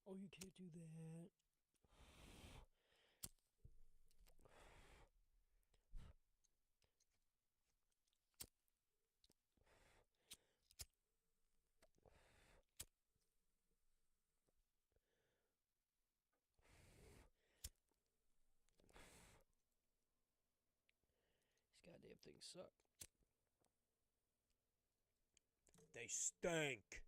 Oh, you can't do that. These goddamn things suck. They stink.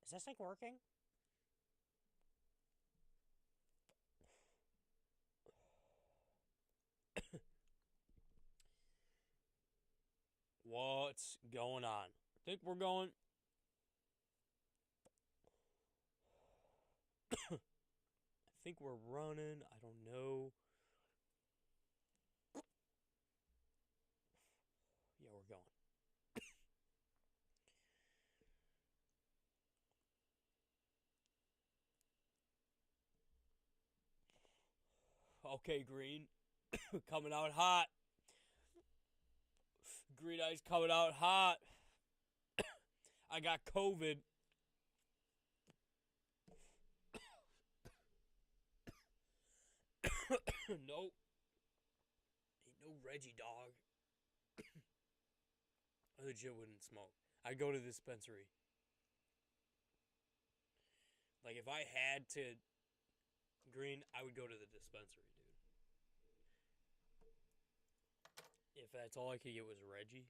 Is this thing working? What's going on? I think we're going. I think we're running. I don't know. Yeah, we're going. Okay, Green. Coming out hot. Green Eyes coming out hot. I got COVID. Nope. Ain't no Reggie dog. I legit wouldn't smoke. I'd go to the dispensary. Like, if I had to, Green, I would go to the dispensary, dude. If that's all I could get was Reggie.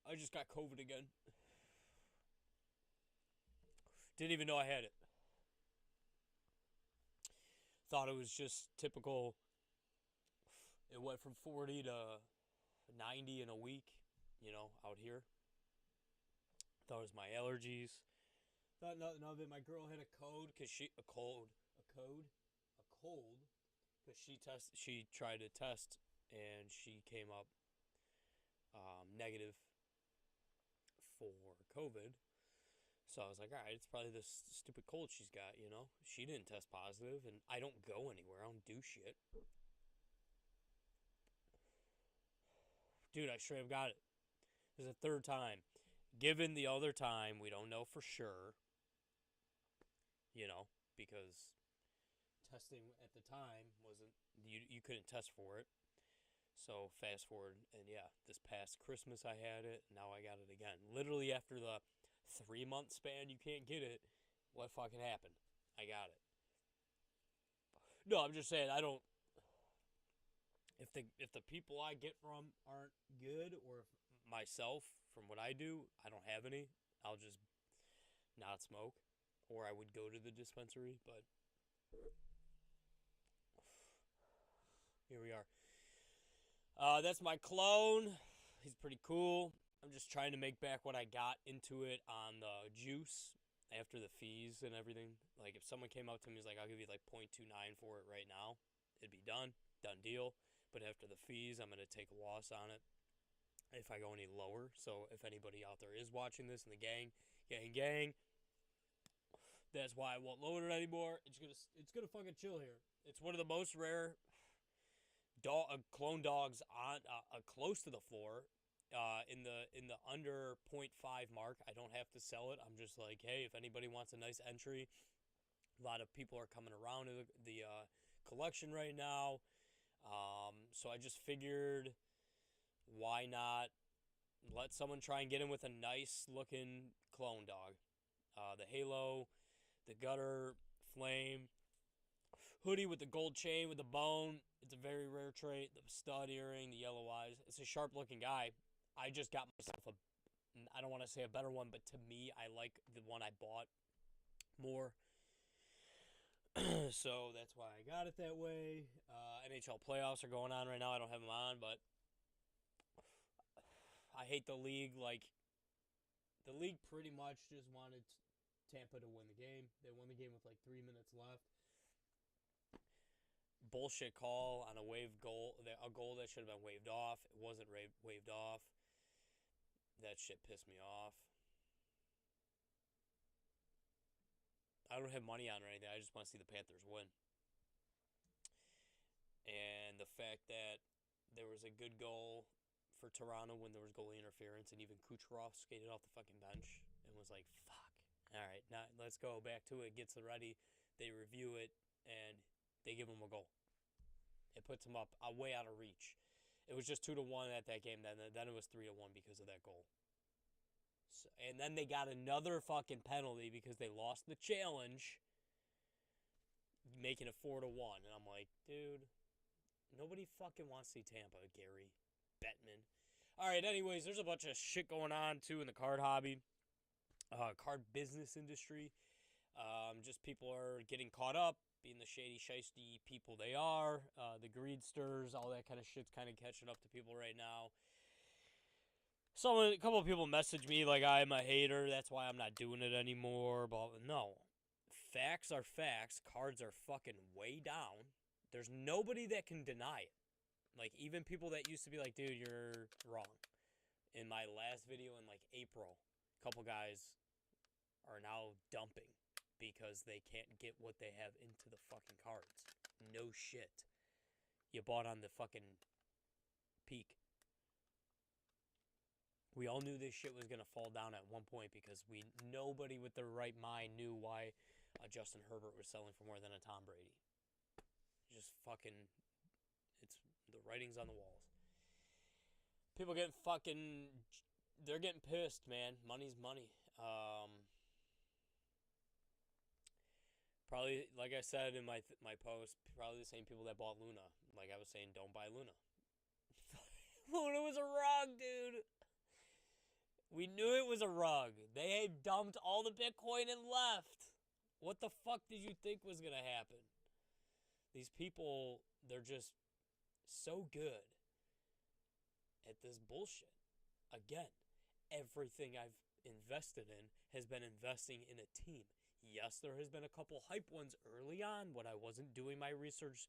I just got COVID again. Didn't even know I had it. Thought it was just typical. It went from 40 to 90 in a week, out here. Thought it was my allergies. Thought nothing of it. My girl had a cold because a cold, because she tried to test and she came up negative for COVID. So I was like, all right, it's probably this stupid cold she's got, She didn't test positive, and I don't go anywhere. I don't do shit. Dude, I straight up got it. This is the third time. Given the other time, we don't know for sure, because testing at the time wasn't, you couldn't test for it. So fast forward, and yeah, this past Christmas I had it. Now I got it again. Literally after the 3-month span you can't get it. What fucking happened? I got it. No, I'm just saying I don't. If the people I get from aren't good, or if myself from what I do, I don't have any. I'll just not smoke, or I would go to the dispensary. But here we are. That's my clone. He's pretty cool. I'm just trying to make back what I got into it on the juice after the fees and everything. Like, if someone came up to me and was like, I'll give you like 0.29 for it right now, it'd be done. Done deal. But after the fees, I'm going to take a loss on it if I go any lower. So if anybody out there is watching this in the gang, that's why I won't load it anymore. It's gonna fucking chill here. It's one of the most rare clone dogs on close to the floor, in the under 0.5 mark. I don't have to sell it. I'm just like, hey, if anybody wants a nice entry, a lot of people are coming around to the collection right now. So I just figured, why not let someone try and get in with a nice looking clone dog. The halo, the gutter, flame, hoodie with the gold chain with the bone. It's a very rare trait. The stud earring, the yellow eyes. It's a sharp looking guy. I just got myself I don't want to say a better one, but to me, I like the one I bought more. So that's why I got it that way. NHL playoffs are going on right now. I don't have them on, but I hate the league. Like, the league pretty much just wanted Tampa to win the game. They won the game with like 3 minutes left. Bullshit call on a waived goal. A goal that should have been waved off. It wasn't waved off. That shit pissed me off. I don't have money on or anything. I just want to see the Panthers win. And the fact that there was a good goal for Toronto when there was goalie interference, and even Kucherov skated off the fucking bench and was like, fuck. All right, now let's go back to it. Gets it ready. They review it, and they give him a goal. It puts him up way out of reach. It was just 2-1 at that game. Then it was 3-1 because of that goal. So, and then they got another fucking penalty because they lost the challenge, making it 4-1. And I'm like, dude, nobody fucking wants to see Tampa, Gary Bettman. All right, anyways, there's a bunch of shit going on, too, in the card hobby, card business industry. Just people are getting caught up, being the shady, shiesty people they are. The greedsters, all that kind of shit's kind of catching up to people right now. A couple of people message me like I'm a hater, that's why I'm not doing it anymore. But no, facts are facts. Cards are fucking way down. There's nobody that can deny it. Like, even people that used to be like, dude, you're wrong. In my last video in like April, a couple guys are now dumping because they can't get what they have into the fucking cards. No shit. You bought on the fucking peak. We all knew this shit was going to fall down at one point because nobody with their right mind knew why Justin Herbert was selling for more than a Tom Brady. Just fucking, it's the writing's on the walls. People getting fucking, they're getting pissed, man. Money's money. Probably, like I said in my post, probably the same people that bought Luna. Like I was saying, don't buy Luna. Luna was a rug, dude. We knew it was a rug. They had dumped all the Bitcoin and left. What the fuck did you think was going to happen? These people, they're just so good at this bullshit. Again, everything I've invested in has been investing in a team. Yes, there has been a couple hype ones early on when I wasn't doing my research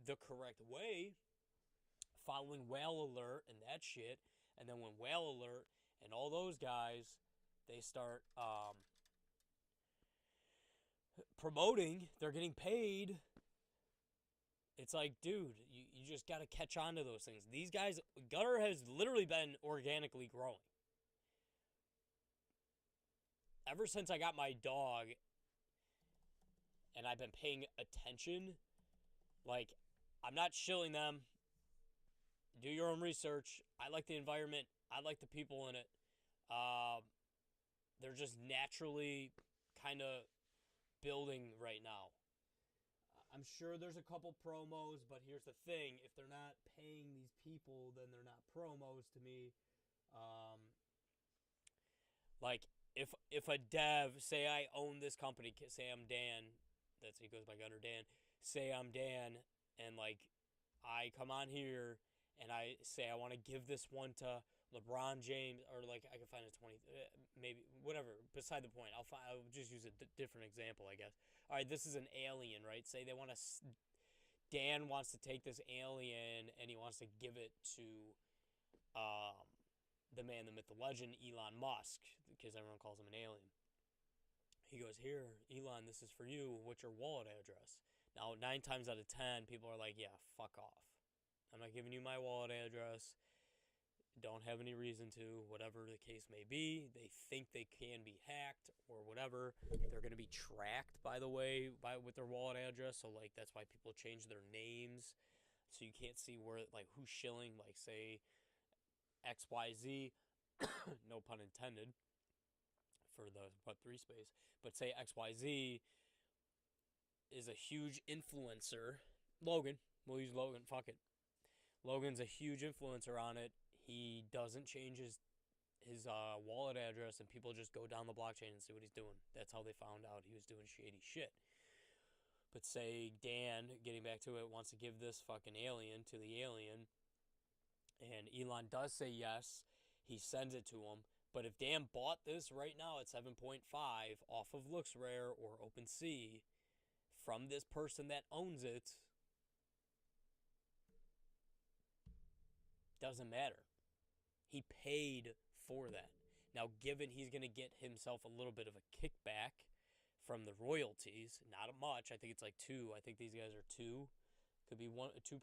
the correct way, following Whale Alert and that shit. And then when Whale Alert and all those guys, they start promoting, they're getting paid. It's like, dude, you just got to catch on to those things. These guys, Gutter has literally been organically growing. Ever since I got my dog and I've been paying attention, like, I'm not shilling them. Do your own research. I like the environment. I like the people in it. They're just naturally kind of building right now. I'm sure there's a couple promos, but here's the thing. If they're not paying these people, then they're not promos to me. Like, if a dev, say I own this company, say I'm Dan, he goes by Gunner Dan, say I'm Dan, and, like, I come on here, and I say I want to give this one to LeBron James, or like I can find a 20, maybe whatever. Beside the point, I'll just use a different example, I guess. All right, this is an alien, right? Say they want to, Dan wants to take this alien and he wants to give it to, the man, the myth, the legend, Elon Musk, because everyone calls him an alien. He goes, here, Elon, this is for you. What's your wallet address? Now, 9 times out of 10, people are like, yeah, fuck off. I'm not giving you my wallet address. Don't have any reason to, whatever the case may be. They think they can be hacked or whatever. They're going to be tracked, by the way, with their wallet address. So, like, that's why people change their names. So you can't see where, like, who's shilling, like, say, XYZ. No pun intended for the Web3 space. But say XYZ is a huge influencer. Logan. We'll use Logan. Fuck it. Logan's a huge influencer on it. He doesn't change his wallet address, and people just go down the blockchain and see what he's doing. That's how they found out he was doing shady shit. But say Dan, getting back to it, wants to give this fucking alien to the alien, and Elon does say yes. He sends it to him, But if Dan bought this right now at 7.5 off of Looks Rare or OpenSea from this person that owns it, doesn't matter. He paid for that. Now, given he's going to get himself a little bit of a kickback from the royalties, not much. I think it's like 2. I think these guys are 2. Could be 2%, 2.5.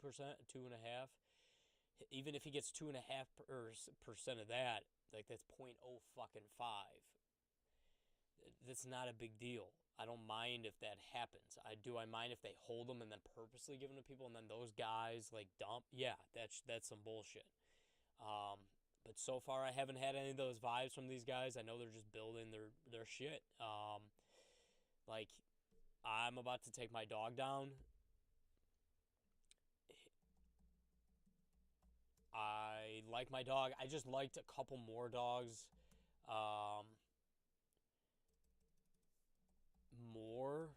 Even if he gets 2.5% of that, like that's 0.0 fucking 5. That's not a big deal. I don't mind if that happens. I mind if they hold them and then purposely give them to people and then those guys like dump. Yeah, that's some bullshit. But so far I haven't had any of those vibes from these guys. I know they're just building their shit. Like I'm about to take my dog down. I like my dog. I just liked a couple more dogs. More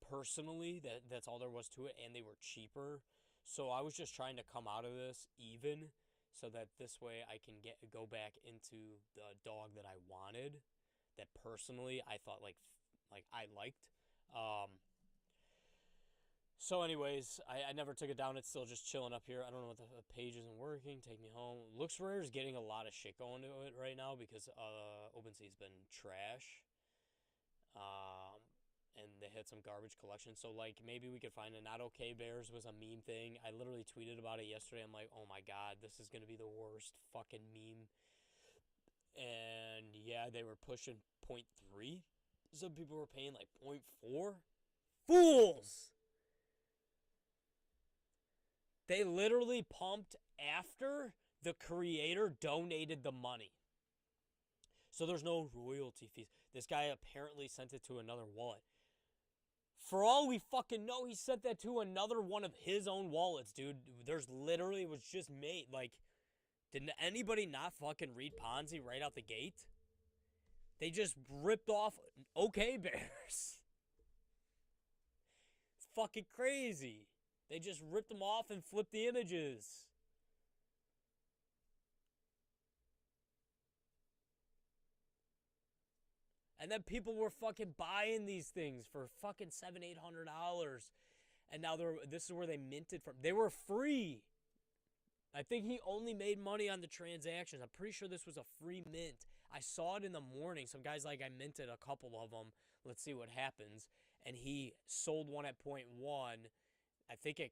personally, that's all there was to it, and they were cheaper. So I was just trying to come out of this even, so that this way I can go back into the dog that I wanted, that personally I thought like I liked. So anyways, I never took it down. It's still just chilling up here. I don't know what the page isn't working. Take me home. Looks Rare is getting a lot of shit going to it right now because OpenSea's been trash. And they had some garbage collection. So like maybe we could find a Not Okay Bears was a meme thing. I literally tweeted about it yesterday. I'm like, oh my god, this is gonna be the worst fucking meme. And yeah, they were pushing 0.3. Some people were paying like 0.4. Fools! They literally pumped after the creator donated the money. So there's no royalty fees. This guy apparently sent it to another wallet. For all we fucking know, he sent that to another one of his own wallets, dude. There's literally, it was just made. Like, did anybody not fucking read Ponzi right out the gate? They just ripped off OK Bears. It's fucking crazy. They just ripped them off and flipped the images. And then people were fucking buying these things for fucking $700-800. And now this is where they minted from. They were free. I think he only made money on the transactions. I'm pretty sure this was a free mint. I saw it in the morning. Some guy's like, I minted a couple of them. Let's see what happens. And he sold one at 0.1. I think it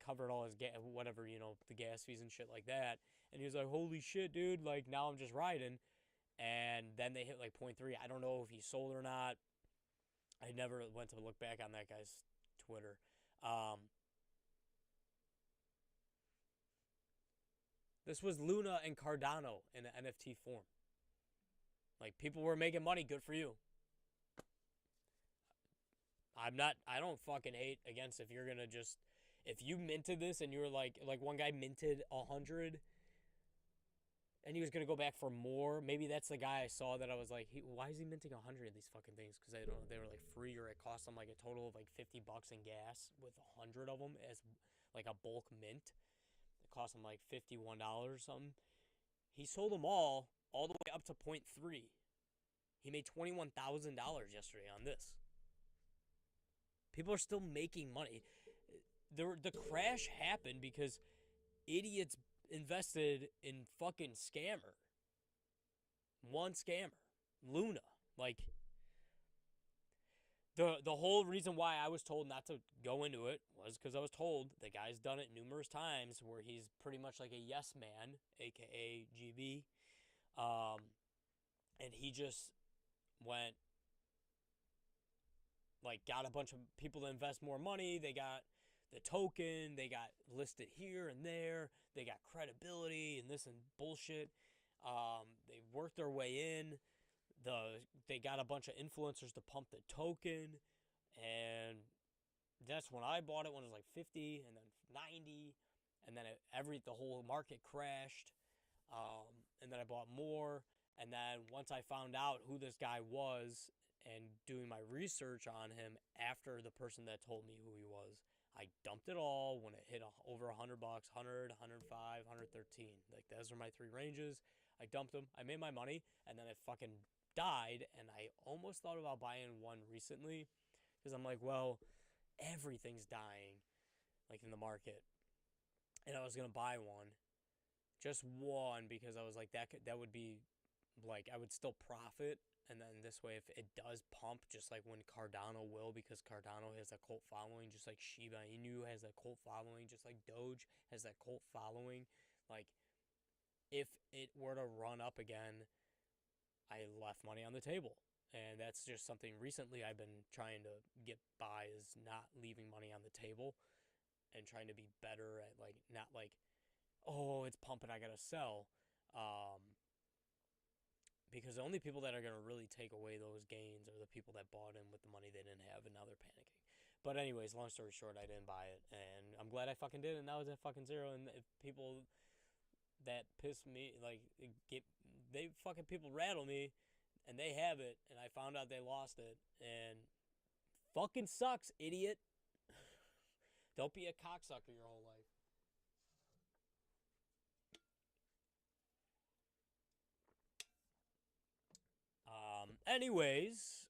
covered all his whatever, the gas fees and shit like that. And he was like, holy shit, dude. Like, now I'm just riding. And then they hit like 0.3. I don't know if he sold or not. I never went to look back on that guy's Twitter. This was Luna and Cardano in an NFT form. Like, people were making money. Good for you. I don't fucking hate against if you're gonna just, if you minted this and you were like one guy minted 100 and he was gonna go back for more. Maybe that's the guy I saw that I was like, why is he minting 100 of these fucking things? Because they were like free, or it cost him like a total of like $50 in gas with 100 of them as like a bulk mint. It cost him like $51 or something. He sold them all the way up to 0.3. He made $21,000 yesterday on this. People are still making money. The crash happened because idiots invested in fucking scammer. One scammer. Luna. Like, the whole reason why I was told not to go into it was because I was told the guy's done it numerous times where he's pretty much like a yes man, aka GB. And he just went, like, got a bunch of people to invest more money. They got the token. They got listed here and there. They got credibility and this and bullshit. They worked their way in. They got a bunch of influencers to pump the token. And that's when I bought it, when it was like 50 and then 90. And then the whole market crashed. And then I bought more. And then once I found out who this guy was and doing my research on him after the person that told me who he was, I dumped it all when it hit over $100, 100, 105, 113. Like, those are my three ranges. I dumped them. I made my money, and then it fucking died. And I almost thought about buying one recently because I'm like, well, everything's dying, like in the market, and I was gonna buy one, just one, because I was like that would be like I would still profit, and then this way if it does pump, just like when Cardano will, because Cardano has a cult following, just like Shiba Inu has a cult following, just like Doge has that cult following. Like if it were to run up again, I left money on the table. And that's just something recently I've been trying to get by, is not leaving money on the table and trying to be better at, like, not like, oh, it's pumping, I gotta sell. Because the only people that are going to really take away those gains are the people that bought in with the money they didn't have, and now they're panicking. But anyways, long story short, I didn't buy it, and I'm glad I fucking did, and now it's at fucking zero. And if people that piss me, like, people rattle me, and they have it, and I found out they lost it, and fucking sucks, idiot. Don't be a cocksucker your whole life. Anyways,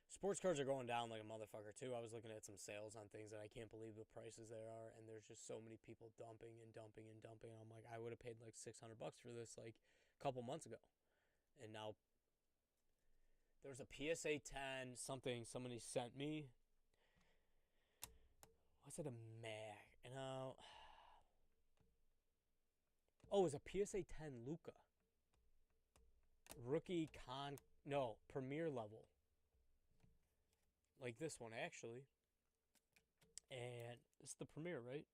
sports cards are going down like a motherfucker too. I was looking at some sales on things, and I can't believe the prices there are, and there's just so many people dumping and dumping and dumping. I'm like, I would have paid like $600 for this like a couple months ago, and now there's a PSA 10 something somebody sent me. What's it, a mag? And oh, it's a PSA 10 Luka. Rookie Premier level. Like this one, actually. And it's the Premier, right?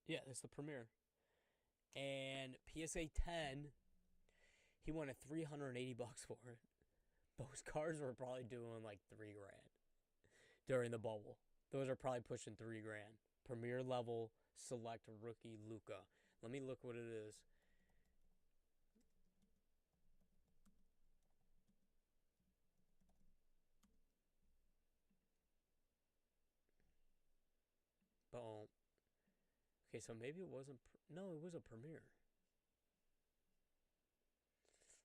Yeah, it's the Premier. And PSA 10, he wanted $380 for it. Those cars were probably doing like $3,000 during the bubble. Those are probably pushing $3,000. Premier level select rookie Luka. Let me look what it is. Boom. Okay, so maybe it wasn't. No, it was a Premier.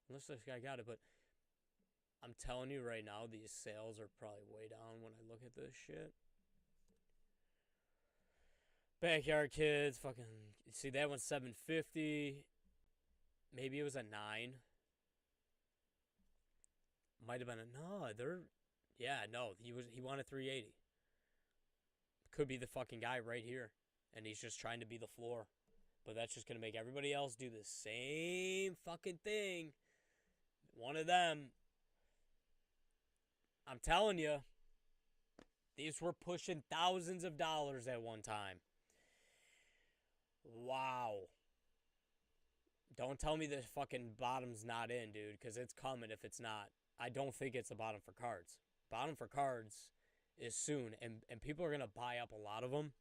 Unless this guy got it, but I'm telling you right now, these sales are probably way down when I look at this shit. Backyard Kids, fucking. See, that one's $750. Maybe it was a 9. Might have been a no. He wanted $380. Could be the fucking guy right here, and he's just trying to be the floor. But that's just gonna make everybody else do the same fucking thing. One of them. I'm telling you, these were pushing thousands of dollars at one time. Wow. Don't tell me the fucking bottom's not in, dude, because it's coming if it's not. I don't think it's the bottom for cards. Bottom for cards is soon, and people are going to buy up a lot of them.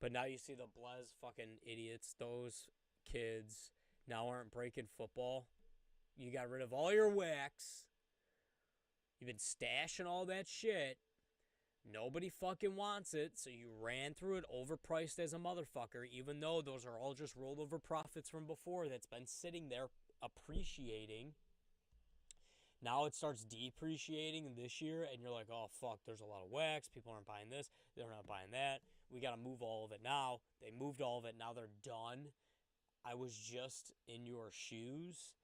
But now you see the Blez fucking idiots, those kids now aren't breaking football. You got rid of all your wax. You've been stashing all that shit. Nobody fucking wants it, so you ran through it overpriced as a motherfucker, even though those are all just rolled over profits from before that's been sitting there appreciating. Now it starts depreciating this year, and you're like, oh, fuck, there's a lot of wax. People aren't buying this. They're not buying that. We got to move all of it now. They moved all of it. Now they're done. I was just in your shoes,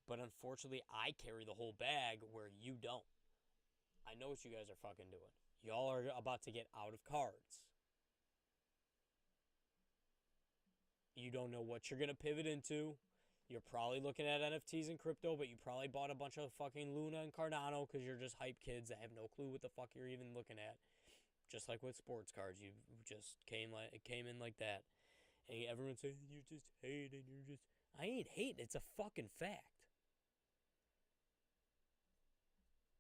but unfortunately, I carry the whole bag where you don't. I know what you guys are fucking doing. Y'all are about to get out of cards. You don't know what you're going to pivot into. You're probably looking at NFTs and crypto, but you probably bought a bunch of fucking Luna and Cardano because you're just hype kids that have no clue what the fuck you're even looking at. Just like with sports cards, you just came in like that. And everyone's saying, you're just hating, I ain't hating, it's a fucking fact.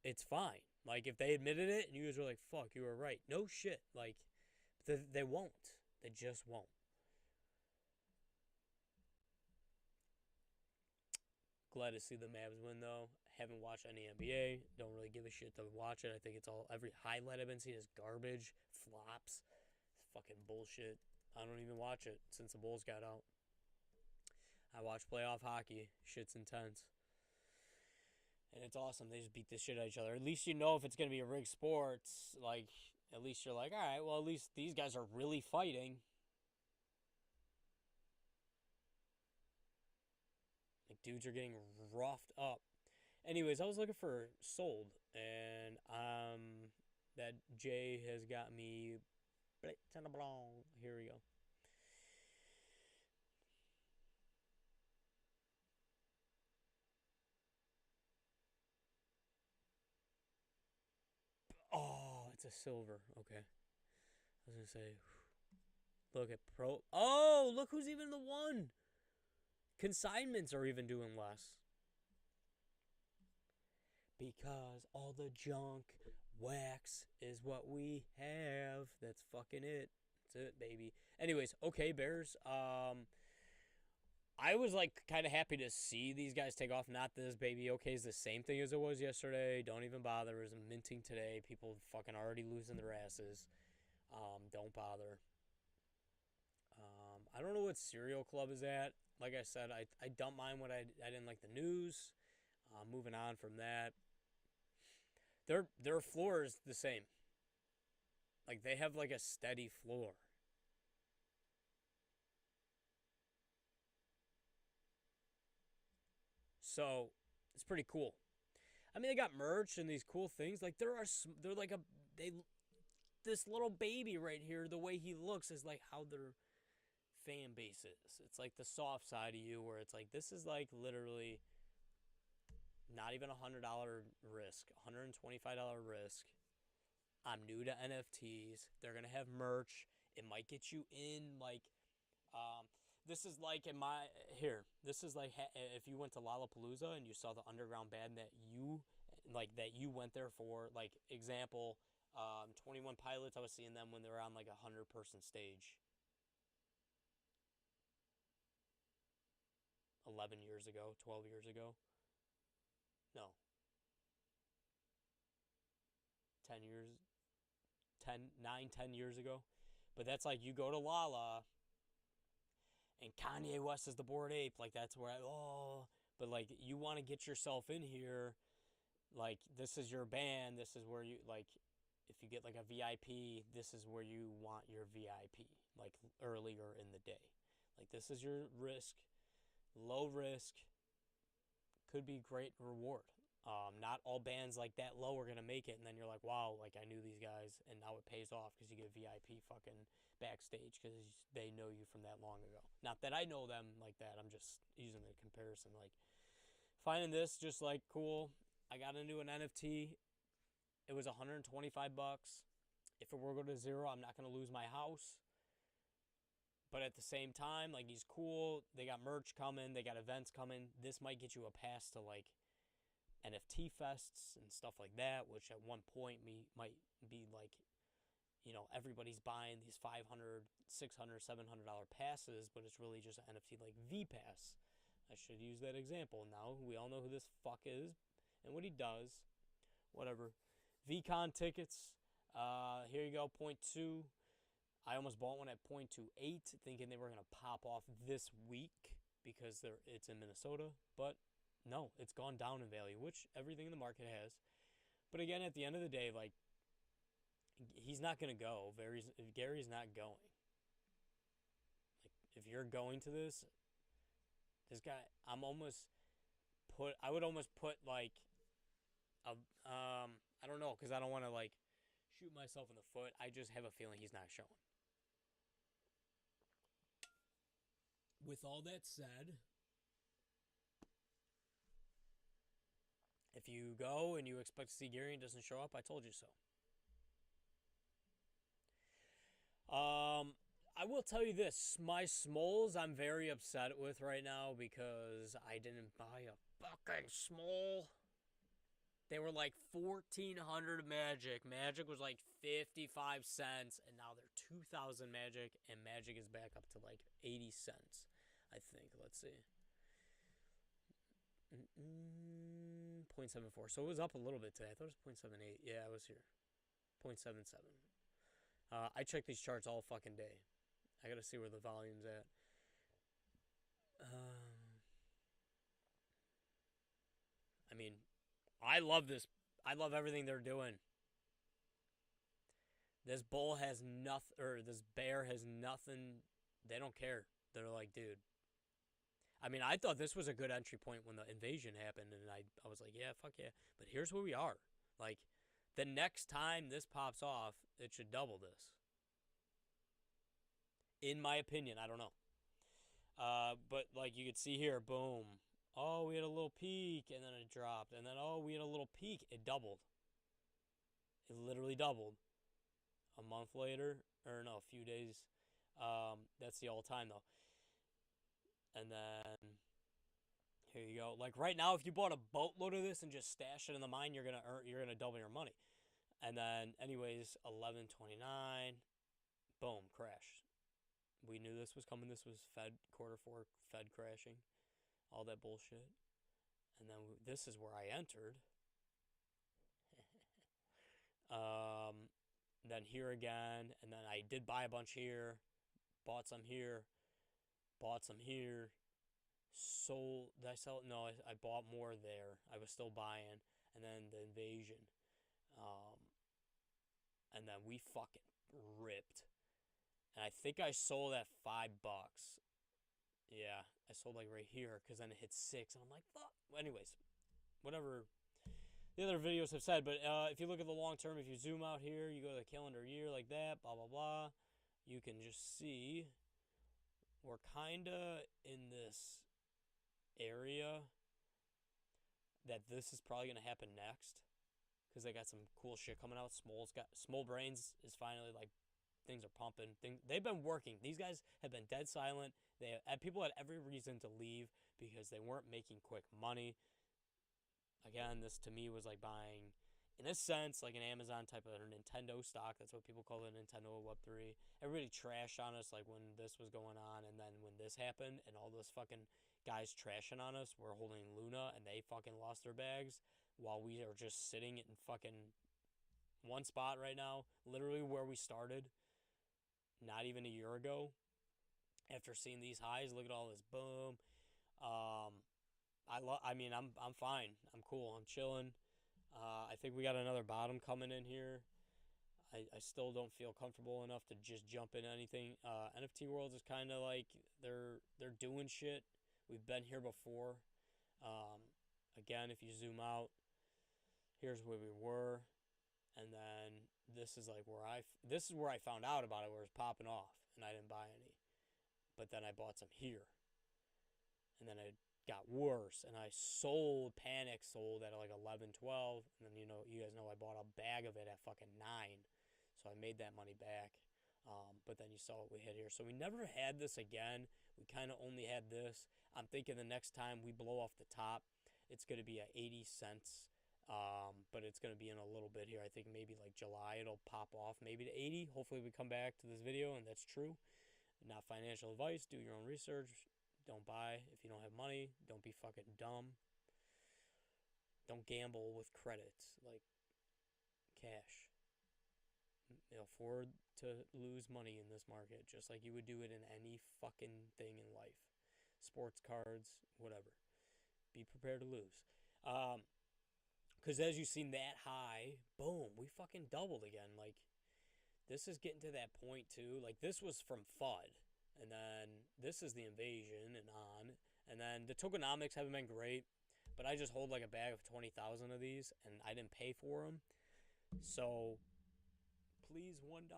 It's fine. Like, if they admitted it and you guys were like, fuck, you were right. No shit. Like, they won't. They just won't. Glad to see the Mavs win, though. Haven't watched any NBA. Don't really give a shit to watch it. I think it's all, every highlight I've been seeing is garbage, flops. It's fucking bullshit. I don't even watch it since the Bulls got out. I watch playoff hockey. Shit's intense. And it's awesome. They just beat the shit out of each other. At least you know if it's going to be a rigged sport. Like, at least you're like, all right, well, at least these guys are really fighting. Like, dudes are getting roughed up. Anyways, I was looking for sold. And that Jay has got me. Here we go. Oh, it's a silver. Okay. I was going to say, look at pro. Oh, look who's even the one. Consignments are even doing less. Because all the junk wax is what we have. That's fucking it. That's it, baby. Anyways, okay, Bears. I was like kind of happy to see these guys take off. Not this, baby. Okay, is the same thing as it was yesterday. Don't even bother. It was minting today. People fucking already losing their asses. Don't bother. I don't know what Cereal Club is at. Like I said, I don't mind what I didn't like the news. Moving on from that. Their floor is the same. Like they have like a steady floor. So it's pretty cool. I mean, they got merch and these cool things. Like they're like they this little baby right here. The way he looks is like how their fan base is. It's like the soft side of you, where it's like this is like literally not even $100 risk, $125 risk. I'm new to NFTs. They're gonna have merch. It might get you in like this is like in my here. This is like if you went to Lollapalooza and you saw the underground band that you went there for. Like example, 21 Pilots. I was seeing them when they were on like 100-person stage 11 years ago, 12 years ago. No, 10 years, 10 years ago. But that's like you go to Lala and Kanye West is the Bored Ape. Like that's where but like you want to get yourself in here. Like this is your band. This is where you like. If you get like a VIP, this is where you want your VIP. Like earlier in the day. Like this is your risk, low risk. Could be great reward. Not all bands like that low are gonna make it, and then you're like, wow, like I knew these guys, and now it pays off because you get VIP fucking backstage because they know you from that long ago. Not that I know them like that. I'm just using the comparison. Like finding this just like cool. I got into an NFT. It was $125. If it were to go to zero, I'm not gonna lose my house. But at the same time, like he's cool. They got merch coming. They got events coming. This might get you a pass to like NFT fests and stuff like that, which at one point might be like, you know, everybody's buying these $500, $600, $700 passes, but it's really just an NFT like V Pass. I should use that example. Now we all know who this fuck is and what he does. Whatever. VCon tickets. Here you go. 0.2. I almost bought one at 0.28, thinking they were gonna pop off this week because it's in Minnesota, but no, it's gone down in value, which everything in the market has. But again, at the end of the day, like he's not gonna go. Gary's not going. Like if you're going to this guy, I would almost put like I don't know, because I don't want to like shoot myself in the foot. I just have a feeling he's not showing. With all that said, if you go and you expect to see Gary and doesn't show up, I told you so. I will tell you this. My Smoles I'm very upset with right now because I didn't buy a fucking Smole. They were like 1,400 Magic. Magic was like 55 cents, and now they're 2,000 Magic, and Magic is back up to like 80 cents, I think. Let's see. 0.74. So it was up a little bit today. I thought it was 0.78. Yeah, I was here. 0.77. I check these charts all fucking day. I gotta see where the volume's at. I love this. I love everything they're doing. This bull has nothing, or this bear has nothing. They don't care. They're like, dude. I mean, I thought this was a good entry point when the invasion happened, and I was like, yeah, fuck yeah. But here's where we are. Like, the next time this pops off, it should double this. In my opinion, I don't know. But like you could see here, boom. Oh, we had a little peak, and then it dropped, and then oh, we had a little peak. It doubled. It literally doubled. A month later, or no, a few days. That's the all time though. And then here you go. Like right now, if you bought a boatload of this and just stash it in the mine, you're gonna double your money. And then, anyways, 11.29, boom, crash. We knew this was coming. This was Fed quarter 4, Fed crashing, all that bullshit. And then this is where I entered. Then here again, and then I did buy a bunch here, bought some here, bought some here, sold. Did I sell? No, I bought more there. I was still buying, and then the invasion, um, and then we fucking ripped. And I think I sold at $5. Yeah, I sold like right here because then it hit 6, and I'm like, fuck. Anyways, whatever the other videos have said, but if you look at the long term, if you zoom out here, you go to the calendar year like that, blah blah blah, you can just see we're kinda in this area that this is probably gonna happen next because they got some cool shit coming out. Small Brains is finally like things are pumping. They've been working. These guys have been dead silent. People had every reason to leave because they weren't making quick money. Again, this to me was like buying, in a sense, like an Amazon type of Nintendo stock. That's what people call it, Nintendo Web3. Everybody trashed on us like when this was going on, and then when this happened, and all those fucking guys trashing on us were holding Luna, and they fucking lost their bags, while we are just sitting in fucking one spot right now, literally where we started, not even a year ago. After seeing these highs, look at all this boom. I mean, I'm fine. I'm cool. I'm chilling. I think we got another bottom coming in here. I still don't feel comfortable enough to just jump in anything. NFT World is kind of like they're doing shit. We've been here before. Again, if you zoom out, here's where we were, and then this is like this is where I found out about it, where it's popping off, and I didn't buy any. But then I bought some here, and then it got worse, and I sold at like 11, 12, and then you guys know I bought a bag of it at fucking 9, so I made that money back. But then you saw what we hit here, so we never had this again. We kind of only had this. I'm thinking the next time we blow off the top, it's going to be at 80 cents. But it's going to be in a little bit here. I think maybe like July it'll pop off maybe to 80. Hopefully we come back to this video and that's true. Not financial advice. Do your own research. Don't buy if you don't have money. Don't be fucking dumb. Don't gamble with credits like cash. Afford to lose money in this market just like you would do it in any fucking thing in life. Sports cards, whatever. Be prepared to lose. Because as you've seen that high, boom, we fucking doubled again. Like, this is getting to that point, too. Like, this was from FUD. And then this is the invasion and on. And then the tokenomics haven't been great. But I just hold like a bag of 20,000 of these. And I didn't pay for them. So, please, $1.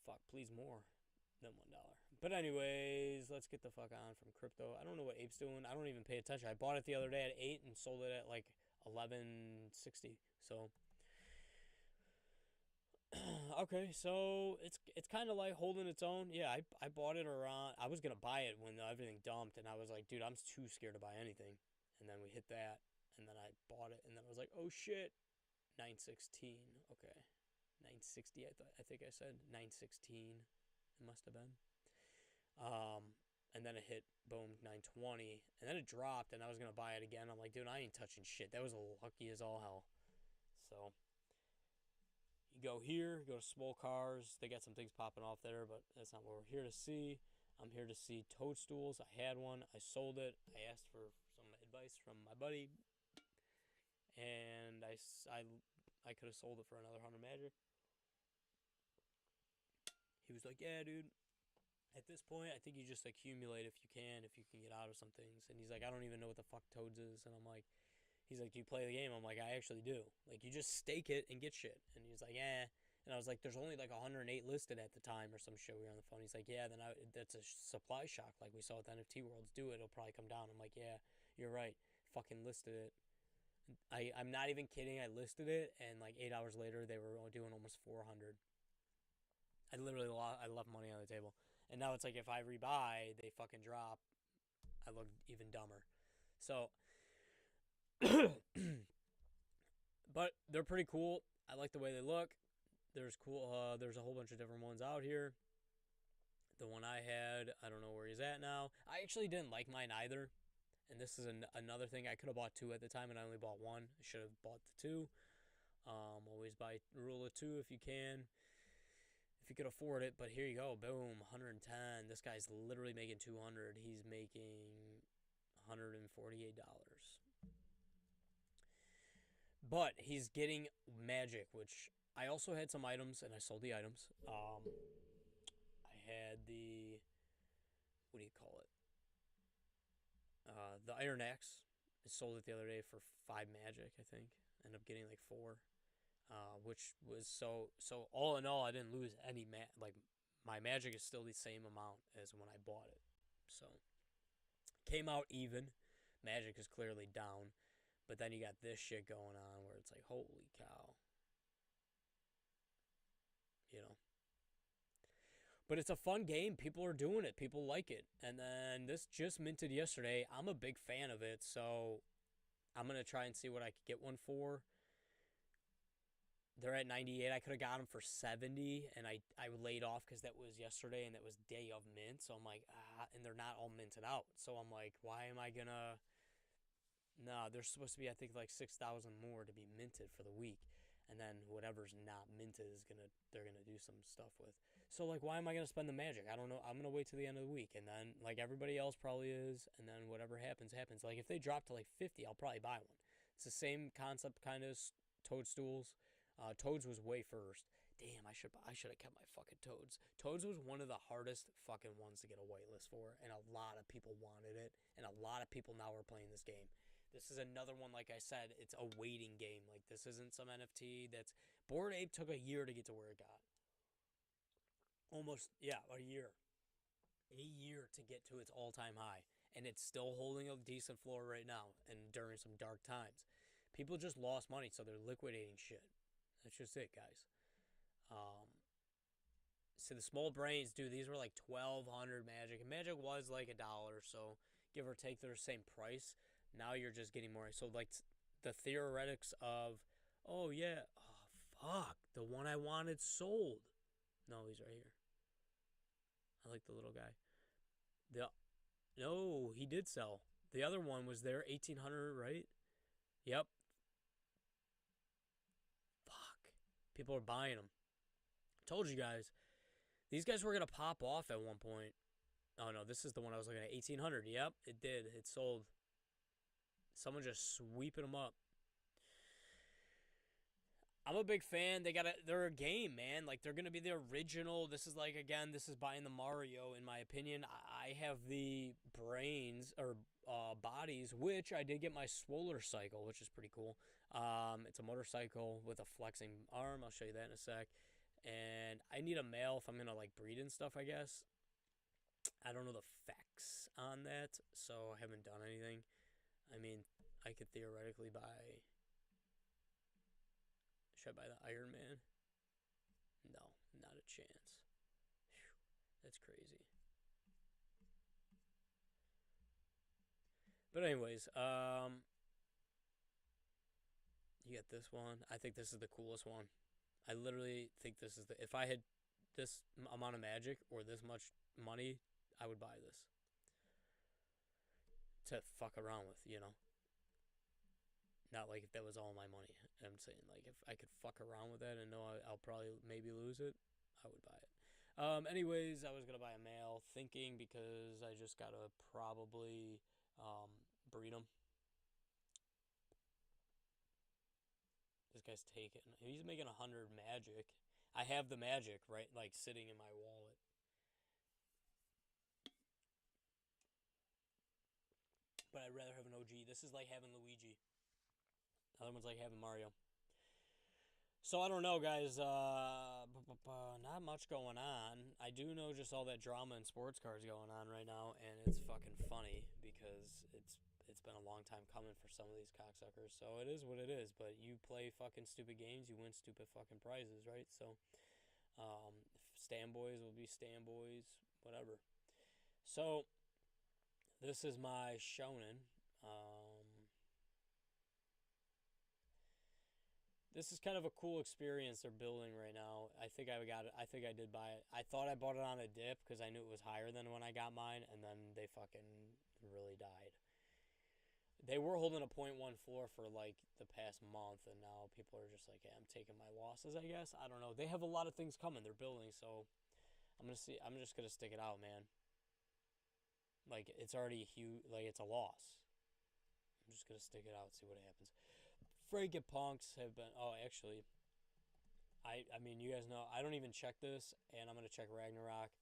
Fuck, please more than $1. But anyways, let's get the fuck on from crypto. I don't know what Ape's doing. I don't even pay attention. I bought it the other day at 8 and sold it at like 11.60. So okay, so it's kind of like holding its own. Yeah, I bought it around. I was gonna buy it when everything dumped, and I was like, dude, I'm too scared to buy anything. And then we hit that, and then I bought it, and then I was like, oh shit, 916. Okay, 960. I think I said 916. It must have been. And then it hit, boom, 920, and then it dropped, and I was gonna buy it again. I'm like, dude, I ain't touching shit. That was lucky as all hell. So you go here, go to small cars. They got some things popping off there, but that's not what we're here to see. I'm here to see toadstools. I had one. I sold it. I asked for some advice from my buddy, and I could have sold it for another 100 magic. He was like, yeah, dude, at this point, I think you just accumulate if you can get out of some things. And he's like, I don't even know what the fuck Toads is. And I'm like, he's like, do you play the game? I'm like, I actually do. Like, you just stake it and get shit. And he's like, eh. And I was like, there's only like 108 listed at the time or some shit. We were on the phone. He's like, yeah, that's a supply shock like we saw with NFT Worlds. Do it. It'll probably come down. I'm like, yeah, you're right. Fucking listed it. I'm not even kidding. I listed it, and like 8 hours later, they were doing almost 400. I left money on the table. And now it's like if I rebuy, they fucking drop. I look even dumber. So, but they're pretty cool. I like the way they look. There's a whole bunch of different ones out here. The one I had, I don't know where he's at now. I actually didn't like mine either. And this is another thing. I could have bought two at the time, and I only bought one. I should have bought the two. Always buy rule of two if you can. If you could afford it, but here you go, boom, 110. This guy's literally making 200. He's making $148. But he's getting magic, which I also had some items, and I sold the items. I had what do you call it? The Iron Axe. I sold it the other day for 5 magic, I think. Ended up getting like 4. Which was so all in all, I didn't lose any like my magic is still the same amount as when I bought it. So came out even. Magic is clearly down, but then you got this shit going on where it's like, holy cow, you know. But it's a fun game. People are doing it. People like it. And then this just minted yesterday. I'm a big fan of it, so I'm gonna try and see what I could get one for. They're at 98. I could have got them for 70, and I laid off because that was yesterday, and that was day of mint. So I'm like, and they're not all minted out. So I'm like, why am I gonna? No, there's supposed to be, I think, like 6,000 more to be minted for the week, and then whatever's not minted they're gonna do some stuff with. So like, why am I gonna spend the magic? I don't know. I'm gonna wait till the end of the week, and then like everybody else probably is, and then whatever happens happens. Like if they drop to like 50, I'll probably buy one. It's the same concept, kind of toadstools. Toads was way first. Damn, I should have kept my fucking Toads. Toads was one of the hardest fucking ones to get a whitelist for, and a lot of people wanted it, and a lot of people now are playing this game. This is another one, like I said, it's a waiting game. Like, this isn't some NFT that's... Bored Ape took a year to get to where it got. Almost, yeah, a year. A year to get to its all-time high. And it's still holding a decent floor right now, and during some dark times. People just lost money, so they're liquidating shit. That's just it, guys. So the small brains, dude, these were like 1,200 magic. And magic was like $1, so give or take, they're the same price. Now you're just getting more. So like the theoretics of, oh yeah, oh fuck, the one I wanted sold. No, he's right here. I like the little guy. No, he did sell. The other one was there, 1,800, right? Yep. People are buying them. Told you guys. These guys were going to pop off at one point. Oh, no. This is the one I was looking at. 1,800. Yep. It did. It sold. Someone just sweeping them up. I'm a big fan. They're a game, man. Like, they're going to be the original. This is like, again, this is buying the Mario, in my opinion. I have the brains, or bodies, which I did get my Swoller Cycle, which is pretty cool. It's a motorcycle with a flexing arm. I'll show you that in a sec. And I need a male if I'm going to, like, breed and stuff, I guess. I don't know the facts on that, so I haven't done anything. I mean, I could theoretically buy... Should I buy the Iron Man? No, not a chance. Whew, that's crazy. But anyways, you get this one. I think this is the coolest one. I literally think this is if I had this amount of magic or this much money, I would buy this. To fuck around with, you know. Not like if that was all my money. I'm saying, like, if I could fuck around with that and know I'll probably maybe lose it, I would buy it. Anyways, I was going to buy a male, thinking because I just got to probably breed them. guy's taking. He's making 100 magic. I have the magic, right, like, sitting in my wallet. But I'd rather have an OG. This is like having Luigi. The other one's like having Mario. So I don't know, guys. Not much going on. I do know just all that drama and sports cards going on right now, and it's fucking funny because it's been a long time coming for some of these cocksuckers. So it is what it is. But you play fucking stupid games, you win stupid fucking prizes, right? So, Stamboys will be Stamboys, whatever. So this is my shonen. This is kind of a cool experience they're building right now. I think I got it. I think I did buy it. I thought I bought it on a dip because I knew it was higher than when I got mine, and then they fucking really died. They were holding a 0.1 floor for like the past month, and now people are just like, hey, I'm taking my losses, I guess. I don't know. They have a lot of things coming. They're building, so I'm just gonna stick it out, man. Like, it's already huge. Like, it's a loss. I'm just gonna stick it out, see what happens. Friggin' punks have been. Oh, actually, I mean, you guys know I don't even check this, and I'm gonna check Ragnarok,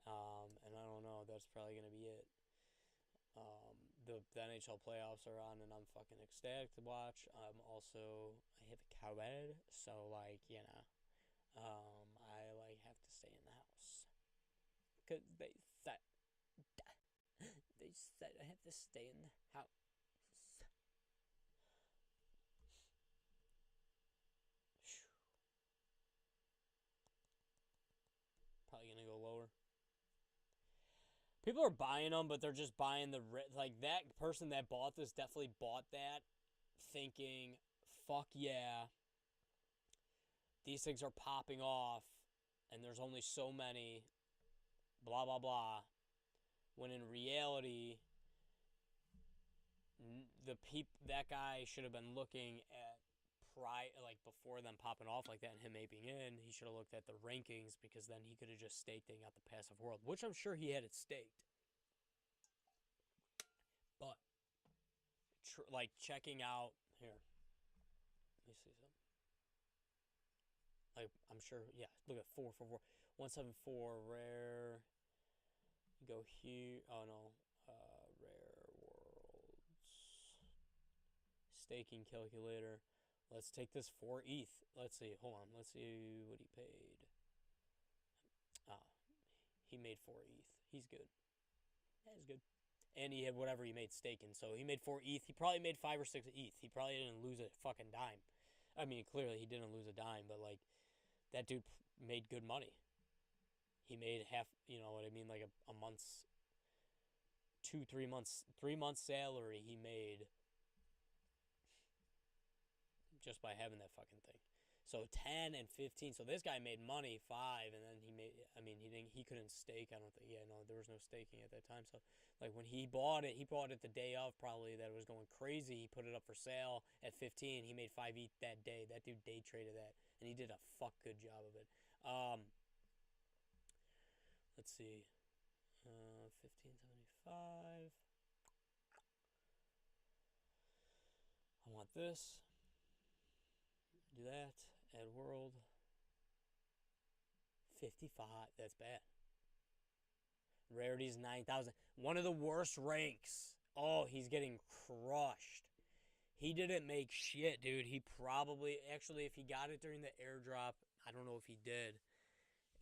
and I don't know. That's probably gonna be it. The NHL playoffs are on, and I'm fucking ecstatic to watch. I have a cowbed, so like I like have to stay in the house because they said I have to stay in the house. Probably gonna go lower. People are buying them, but they're just buying like that person that bought this definitely bought that thinking, fuck yeah, these things are popping off, and there's only so many, blah blah blah. When in reality, that guy should have been looking at like before them popping off like that and him aping in. He should have looked at the rankings because then he could have just staked it and got the passive world, which I'm sure he had it staked. But like checking out here, let me see something. Like I'm sure, yeah. Look at 444, 174 rare. Go here. Oh no, rare worlds staking calculator. Let's take this 4 ETH. Let's see. Hold on. Let's see what he paid. Ah, he made 4 ETH. He's good. Yeah, he's good. And he had whatever he made staking. So he made 4 ETH. He probably made 5 or 6 ETH. He probably didn't lose a fucking dime. I mean, clearly he didn't lose a dime, but like that dude made good money. He made half, you know what I mean, like a month's 3 months salary he made just by having that fucking thing. So 10 and 15. So this guy made money 5, and then he couldn't stake. I don't think. Yeah, no, there was no staking at that time. So like when he bought it the day of probably that it was going crazy. He put it up for sale at 15. He made 5 ETH that day. That dude day traded that, and he did a fuck good job of it. Let's see, 1575. I want this. Do that. Add world. 55. That's bad. Rarity's 9,000. One of the worst ranks. Oh, he's getting crushed. He didn't make shit, dude. He probably, actually, if he got it during the airdrop, I don't know if he did.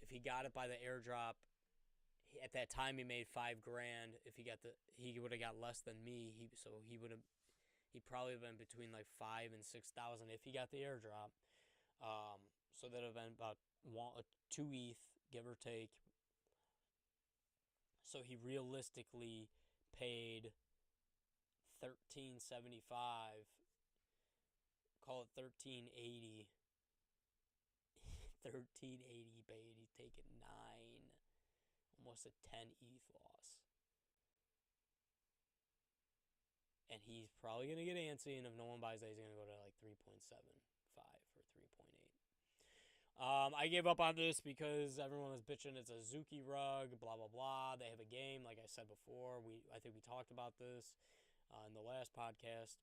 If he got it by the airdrop, at that time he made $5,000. If he would have got less than me. He'd probably have been between like 5,000 and 6,000 if he got the airdrop. So that would have been about 2 ETH, give or take. So he realistically paid 1375. Call it 1380. 1380 paid. He's taking 9, almost a 10 ETH loss. And he's probably going to get antsy, and if no one buys that, he's going to go to like 3.75 or 3.8. I gave up on this because everyone was bitching it's a Zuki rug, blah, blah, blah. They have a game, like I said before. I think we talked about this in the last podcast.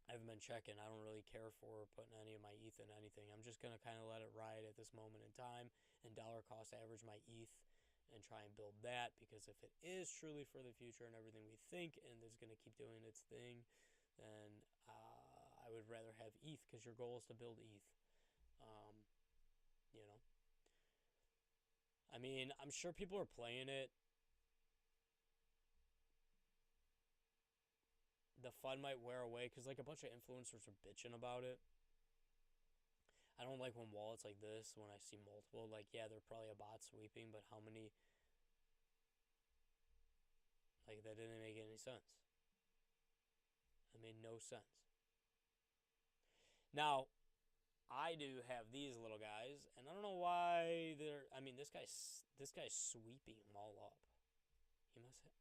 I haven't been checking. I don't really care for putting any of my ETH in anything. I'm just gonna kind of let it ride at this moment in time and dollar cost average my ETH and try and build that, because if it is truly for the future and everything we think and is gonna keep doing its thing, then I would rather have ETH, because your goal is to build ETH. Um, you know, I mean, I'm sure people are playing it. The fun might wear away because like a bunch of influencers are bitching about it. I don't like when wallets like this, when I see multiple, like, yeah, they're probably a bot sweeping, but how many, like, that didn't make any sense. It made no sense. Now, I do have these little guys, and I don't know why they're, I mean, this guy's sweeping them all up. He must have,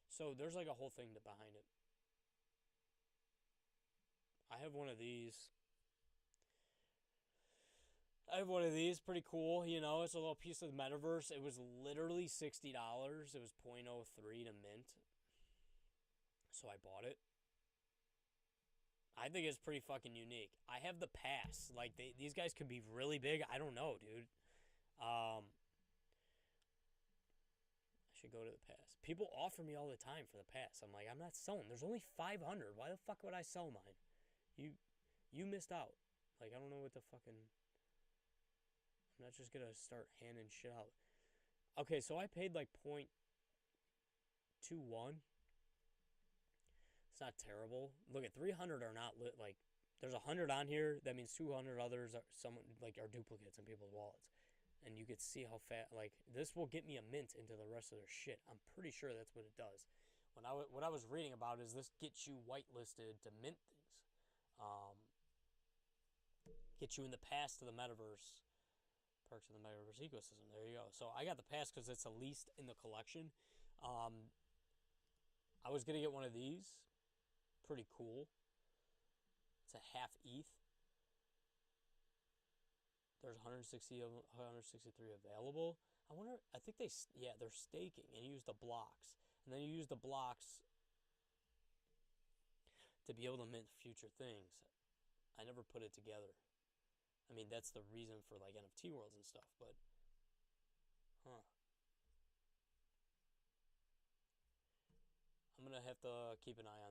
so there's like a whole thing behind it. I have one of these. I have one of these, pretty cool. You know, it's a little piece of the metaverse. It was literally $60. It was 0.03 to mint, so I bought it. I think it's pretty fucking unique. I have the pass. Like these guys could be really big. I don't know, dude. I should go to the pass. People offer me all the time for the pass. I'm like, I'm not selling. There's only 500. Why the fuck would I sell mine? You, you missed out. Like, I don't know what the fucking. I'm not just gonna start handing shit out. Okay, so I paid like 0.21. It's not terrible. Look at 300 are not lit. Like, there's 100 on here. That means 200 others are someone like are duplicates in people's wallets. And you could see how fat. Like, this will get me a mint into the rest of their shit. I'm pretty sure that's what it does. What I was reading about is this gets you whitelisted to mint things. Um, get you in the pass to the metaverse, perks of the metaverse ecosystem. There you go. So I got the pass because it's the least in the collection. Um, I was gonna get one of these. Pretty cool. It's a half ETH. There's 160 of 163 available. I wonder. I think they're staking, and you use the blocks, and then you use the blocks to be able to mint future things. I never put it together. I mean, that's the reason for like NFT worlds and stuff, but huh. I'm gonna have to keep an eye on